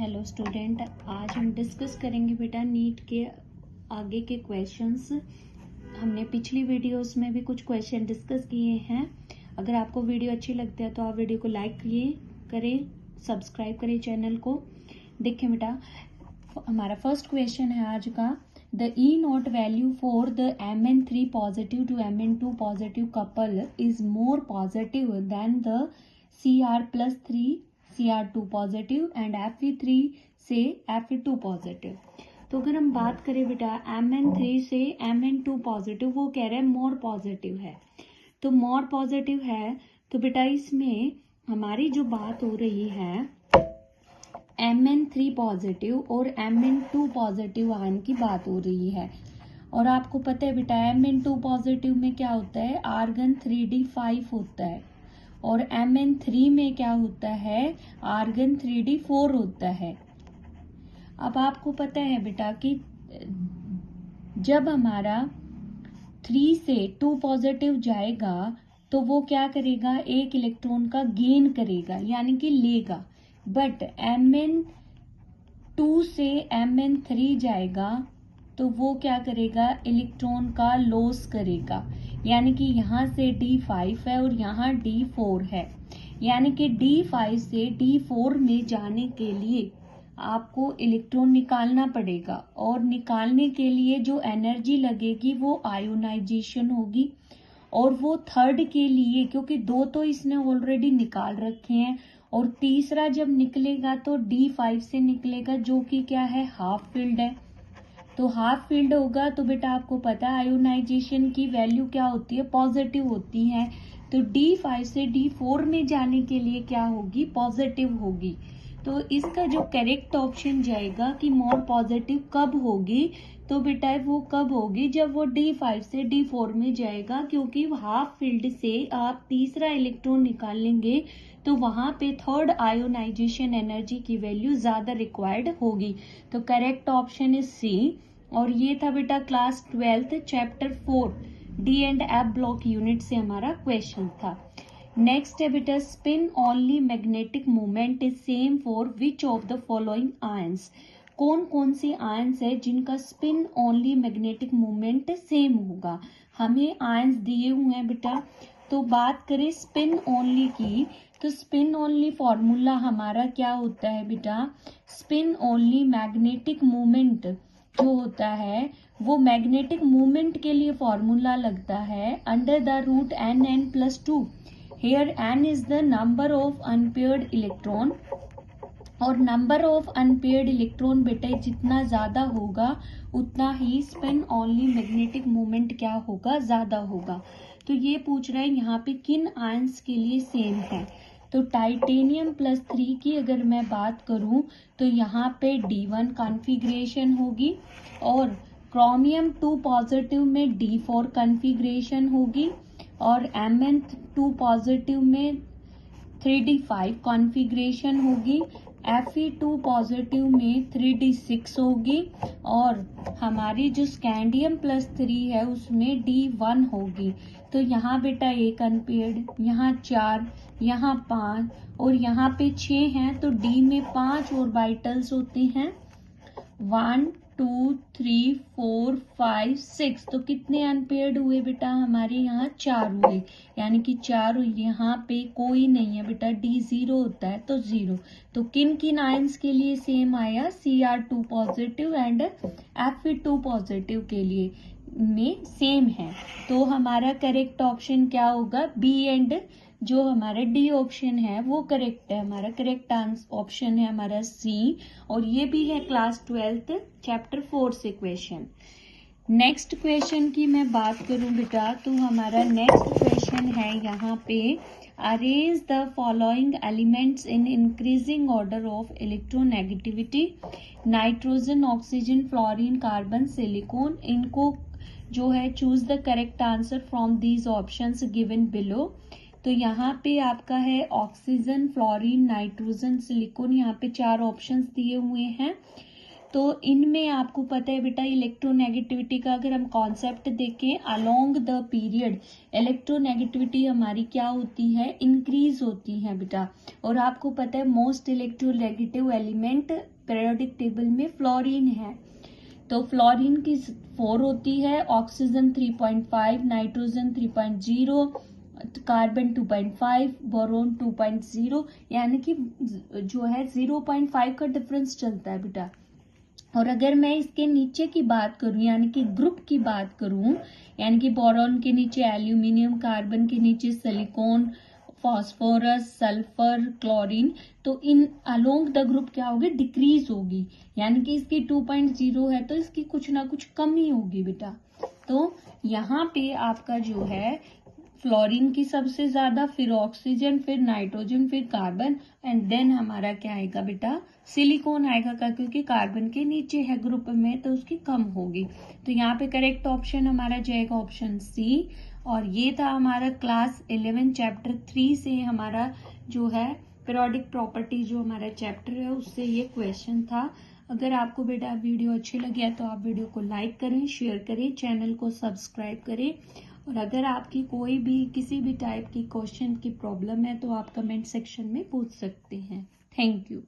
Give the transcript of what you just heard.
Hello student, आज हम discuss करेंगे बेटा नीट के आगे के क्वेश्चंस। हमने पिछली वीडियोस में भी कुछ क्वेश्चन डिस्कस किए हैं। अगर आपको वीडियो अच्छी लगती है तो आप वीडियो को लाइक करें, सब्सक्राइब करें चैनल को। देखिए बेटा, हमारा फर्स्ट क्वेश्चन है आज का। The E naught value for the Mn3 positive to Mn2 positive couple is more positive than the Cr+3 Cr2 positive and Fe3 से Fe2 पॉजिटिव। तो अगर हम बात करें बेटा Mn3 से Mn2 पॉजिटिव, वो कह रहे हैं मोर पॉजिटिव है। तो मोर पॉजिटिव है तो बेटा इसमें हमारी जो बात हो रही है Mn3 पॉजिटिव और Mn2 पॉजिटिव आयन की बात हो रही है। और आपको पता है बेटा Mn2 पॉजिटिव में क्या होता है, आर्गन 3d5 होता है और Mn3 में क्या होता है, आर्गन 3d4 होता है। अब आपको पता है बेटा कि जब हमारा 3 से 2 पॉजिटिव जाएगा तो वो क्या करेगा, एक इलेक्ट्रॉन का गेन करेगा यानी कि लेगा। बट Mn2 से Mn3 जाएगा तो वो क्या करेगा, इलेक्ट्रॉन का लॉस करेगा। यानी कि यहाँ से D5 है और यहाँ D4 है, यानी कि D5 से D4 में जाने के लिए आपको इलेक्ट्रॉन निकालना पड़ेगा और निकालने के लिए जो एनर्जी लगेगी वो आयोनाइजेशन होगी। और वो थर्ड के लिए, क्योंकि दो तो इसने ऑलरेडी निकाल रखे हैं और तीसरा जब निकलेगा तो D5 से निकलेगा जो कि क्या है, हाफ फील्ड है। तो हाफ फील्ड होगा तो बेटा आपको पता है आयोनाइजेशन की वैल्यू क्या होती है, पॉजिटिव होती है। तो D5 से D4 में जाने के लिए क्या होगी, पॉजिटिव होगी। तो इसका जो करेक्ट ऑप्शन जाएगा कि मोर पॉजिटिव कब होगी, तो बेटा वो कब होगी, जब वो D5 से D4 में जाएगा, क्योंकि हाफ फील्ड से आप तीसरा इलेक्ट्रॉन निकालेंगे तो वहां पे थर्ड आयोनाइजेशन एनर्जी की वैल्यू ज्यादा रिक्वायर्ड होगी। तो करेक्ट ऑप्शन इज सी। और ये था बेटा class 12th chapter 4 D and F block unit से हमारा क्वेश्चन था। नेक्स्ट है बेटा, spin only magnetic moment is same for which of the following ions. कौन कौन सी आयंस है जिनका spin only magnetic moment same होगा। हमें आयंस दिए हुए हैं बेटा। तो बात करें स्पिन ओनली की, तो स्पिन ओनली फॉर्मूला हमारा क्या होता है बेटा, स्पिन ओनली मैग्नेटिक मोमेंट जो होता है वो मैग्नेटिक मोमेंट के लिए फॉर्मूला लगता है under the root Nn+2। Here n is the number of unpaired electron और नंबर ऑफ अनपेयर्ड इलेक्ट्रॉन बेटा जितना ज्यादा होगा उतना ही स्पिन ओनली मैग्नेटिक मोमेंट क्या होगा, ज्यादा होगा। तो ये पूछ रहा है यहाँ पे किन आयंस के लिए सेम है। तो टाइटेनियम+3 की अगर मैं बात करूं तो यहाँ पे D1 कॉन्फ़िगरेशन होगी और क्रोमियम 2 पॉजिटिव में D4 कॉन्फ़िगरेशन होगी और Mn2 पॉजिटिव में 3d5 कॉन्फ़िगरेशन होगी, Fe2 पॉजिटिव में 3d6 होगी और हमारी जो स्कैंडियम+3 है उसमें D1 होगी। तो यहाँ बेटा एक अनपेयर्ड, यहाँ 4, यहाँ 5 और यहाँ पे 6 हैं। तो D में 5 ऑर्बिटल्स होते हैं, 1 2 3 4 5 6। तो कितने अनपेयर्ड हुए बेटा, हमारे यहाँ 4 हुए, यानी कि 4। यहाँ पे कोई नहीं है बेटा, D0 होता है तो 0। तो किन किन आयंस के लिए सेम आया, Cr2 positive and Fe2 positive के लिए में सेम है। तो हमारा करेक्ट ऑप्शन क्या होगा, बी एंड जो हमारा डी ऑप्शन है वो करेक्ट है। हमारा करेक्ट ऑप्शन है हमारा सी। और ये भी है क्लास 12th चैप्टर 4 से क्वेश्चन। नेक्स्ट क्वेश्चन की मैं बात करूं बेटा तो हमारा नेक्स्ट क्वेश्चन है यहाँ पे, arrange the following elements in increasing order of electronegativity, nitrogen, oxygen, fluorine, carbon, silicon. इनको जो है choose the correct answer from these options given below. तो यहाँ पे आपका है ऑक्सीजन, फ्लोरीन, नाइट्रोजन, सिलिकॉन। यहाँ पे 4 ऑप्शंस दिए हुए हैं। तो इनमें आपको पता है बेटा इलेक्ट्रोनेगेटिविटी का अगर हम कॉन्सेप्ट देखें, अलोंग द पीरियड इलेक्ट्रोनेगेटिविटी हमारी क्या होती है, इंक्रीज होती है बेटा। और आपको पता है most electronegative element periodic table में फ्लोरीन है। तो फ्लोरीन की 4 होती है, ऑक्सीजन 3.5, नाइट्रोजन 3.0, कार्बन 2.5, बोरोन 2.0, यानी कि जो है 0.5 का डिफरेंस चलता है बेटा। और अगर मैं इसके नीचे की बात करूं यानी कि ग्रुप की बात करूं, यानी कि बोरॉन के नीचे एल्यूमिनियम, कार्बन के नीचे सिलिकॉन, फास्फोरस, सल्फर, क्लोरीन, तो इन अलोंग द ग्रुप क्या होगी, डिक्रीज होगी। यानी कि इसकी 2.0 है तो इसकी कुछ ना कुछ कमी होगी बेटा। तो यहाँ पे आपका जो है फ्लोरीन की सबसे ज्यादा, फिर ऑक्सीजन, फिर नाइट्रोजन, फिर कार्बन, एंड देन हमारा क्या आएगा बेटा, सिलिकॉन आएगा का, क्योंकि कार्बन के नीचे है ग्रुप में तो उसकी कम होगी। तो यहाँ पे करेक्ट ऑप्शन हमारा जाएगा ऑप्शन सी। और ये था हमारा क्लास 11 चैप्टर 3 से हमारा जो है पीरियोडिक प्रॉपर्टी जो हमारा चैप्टर है उससे ये क्वेश्चन था। अगर आपको बेटा वीडियो अच्छी लगी है तो आप वीडियो को लाइक करें, शेयर करें, चैनल को सब्सक्राइब करें। और अगर आपकी कोई भी किसी भी टाइप की क्वेश्चन की प्रॉब्लम है तो आप कमेंट सेक्शन में पूछ सकते हैं। Thank you.